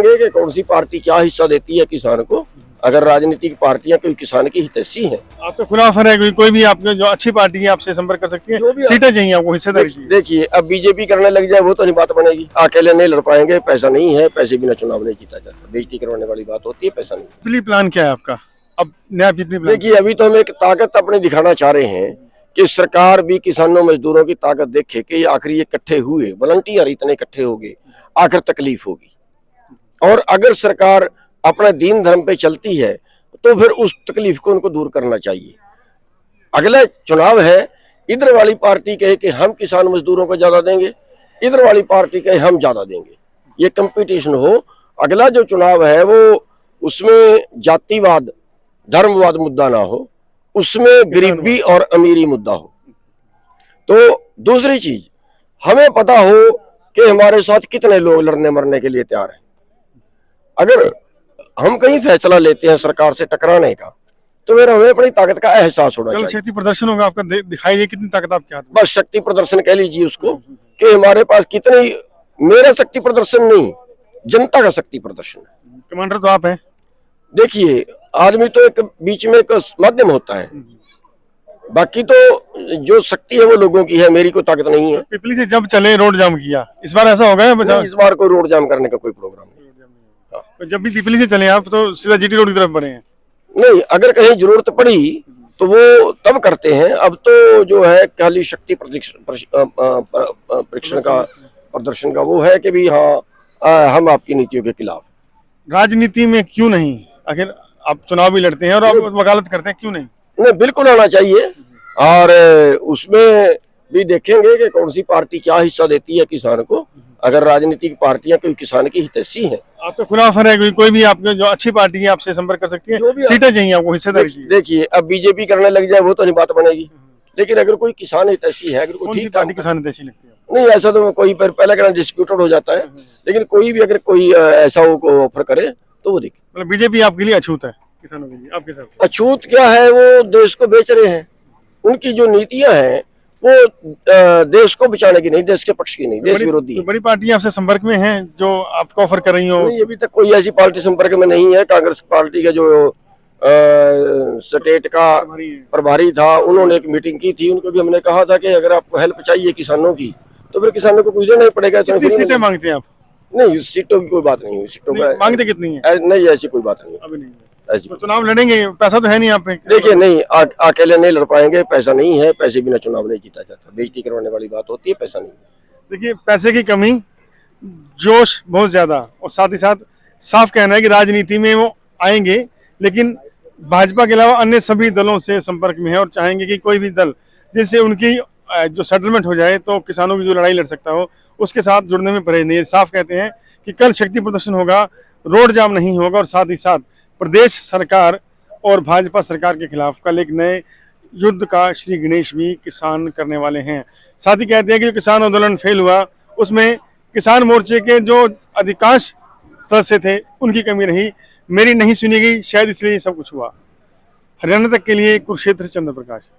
देखेंगे कि कौन सी पार्टी क्या हिस्सा देती है किसान को। अगर राजनीतिक पार्टियां कोई किसान की हितैषी हैं, आपका खुला ऑफर है, कोई भी आपके जो अच्छी पार्टी है आपसे संपर्क कर सकती है, सीटें चाहिए आपको, हिस्सेदारी चाहिए। देखिए अब बीजेपी करने लग जाए वो तो नहीं बात बनेगी। अकेले नहीं लड़ पाएंगे, पैसा नहीं है, पैसे बिना चुनाव नहीं जीता जाता। बेइज्जती करवाने वाली बात होती है, पैसा नहीं। पिछली प्लान क्या है आपका? अब नया पिछली प्लान देखिए अभी तो हम एक ताकत अपनी दिखाना चाह रहे हैं कि सरकार भी किसानों मजदूरों की ताकत देखे कि आखिर ये इकट्ठे हुए, वॉलंटियर इतने इकट्ठे हो गए, आखिर तकलीफ होगी। और अगर सरकार अपने दीन धर्म पे चलती है तो फिर उस तकलीफ को उनको दूर करना चाहिए। अगला चुनाव है, इधर वाली पार्टी कहे कि हम किसान मजदूरों को ज्यादा देंगे, इधर वाली पार्टी कहे हम ज्यादा देंगे, ये कंपटीशन हो। अगला जो चुनाव है वो उसमें जातिवाद धर्मवाद मुद्दा ना हो, उसमें गरीबी और अमीरी मुद्दा हो। तो दूसरी चीज, हमें पता हो कि हमारे साथ कितने लोग लड़ने मरने के लिए तैयार हैं। अगर हम कहीं फैसला लेते हैं सरकार से टकराने का तो फिर हमें अपनी ताकत का एहसास होना चाहिए। शक्ति प्रदर्शन होगा आपका, दिखाई दे कितनी ताकत आपके हाथ में। बस शक्ति प्रदर्शन कह लीजिए उसको कि हमारे पास कितनी, मेरा शक्ति प्रदर्शन नहीं, जनता का शक्ति प्रदर्शन है। कमांडर तो आप हैं। देखिए आदमी तो एक बीच में एक माध्यम होता है, बाकी तो जो शक्ति है वो लोगों की है, मेरी कोई ताकत नहीं है। पिपली से जब चले रोड जाम किया, इस बार ऐसा होगा? इस बार कोई रोड जाम करने का कोई प्रोग्राम नहीं। तो जब भी पिपली से चले आप तो सीधा जीटी रोड की तरफ बढ़े हैं? नहीं, अगर कहीं जरूरत पड़ी तो वो तब करते हैं। अब तो जो है खाली शक्ति परीक्षण का प्रदर्शन का वो है कि भी हाँ हम आपकी नीतियों के खिलाफ। राजनीति में क्यों नहीं? आखिर आप चुनाव भी लड़ते हैं और आप वकालत करते हैं, क्यों नहीं? नहीं, बिल्कुल आना चाहिए। और उसमें भी देखेंगे कि कौन सी पार्टी क्या हिस्सा देती है किसान को। अगर राजनीतिक पार्टियां कोई किसान की हितैषी हैं, आपका खुला ऑफर है, कोई भी आपके जो अच्छी पार्टी है आपसे संपर्क कर सकती है, सीटें चाहिए आपको, हिस्सेदारी चाहिए। देखिए अब बीजेपी करने लग जाए वो तो नहीं बात बनेगी। लेकिन अगर कोई किसान हितैषी है, अगर कोई ठीक पार्टी किसान हितैषी लगती है? नहीं, ऐसा तो कोई पहले कहना डिस्प्यूटेड हो जाता है, लेकिन कोई भी अगर कोई ऐसा ऑफर करे तो वो देखे। मतलब बीजेपी आपके लिए अछूत है किसानों के लिए, आपके साथ? अछूत क्या है, वो देश को बेच रहे हैं। उनकी जो नीतियां हैं वो देश को बचाने की नहीं, देश के पक्ष की नहीं, देश विरोधी। तो बड़ी पार्टियां आपसे संपर्क में हैं जो आपको ऑफर कर रही हो? नहीं, अभी तक कोई ऐसी पार्टी संपर्क में नहीं है। कांग्रेस पार्टी का जो स्टेट का प्रभारी था, उन्होंने एक मीटिंग की थी, उनको भी हमने कहा था कि अगर आपको हेल्प चाहिए किसानों की तो फिर किसानों को कुछ देना ही पड़ेगा। कितनी सीटें मांगते हैं आप? नहीं, सीटों की कोई बात नहीं हुई। सीटों का मांगते कितनी है? नहीं, ऐसी कोई बात नहीं, अभी नहीं। ऐसी। तो चुनाव लड़ेंगे, पैसा तो है नहीं आप पे? देखिए नहीं, अकेले नहीं लड़ पाएंगे, पैसा नहीं है, पैसे बिना चुनाव नहीं जीता जाता। बेइज्जती करवाने वाली बात होती है, पैसा नहीं। देखिए पैसे की कमी, जोश बहुत ज्यादा, और साथ ही साथ साफ कहना है कि राजनीति में वो आएंगे लेकिन भाजपा के अलावा अन्य सभी दलों से संपर्क में है और चाहेंगे कि कोई भी दल जिससे उनकी जो सेटलमेंट हो जाए तो किसानों की जो लड़ाई लड़ सकता हो उसके साथ जुड़ने में परहेज नहीं। साफ कहते हैं कि कल शक्ति प्रदर्शन होगा, रोड जाम नहीं होगा, और साथ ही साथ प्रदेश सरकार और भाजपा सरकार के खिलाफ कल एक नए युद्ध का श्री गणेश भी किसान करने वाले हैं। साथ ही कहते हैं कि जो किसान आंदोलन फेल हुआ उसमें किसान मोर्चे के जो अधिकांश सदस्य थे उनकी कमी रही, मेरी नहीं सुनी गई, शायद इसलिए सब कुछ हुआ। हरियाणा तक के लिए कुरुक्षेत्र चंद्र प्रकाश।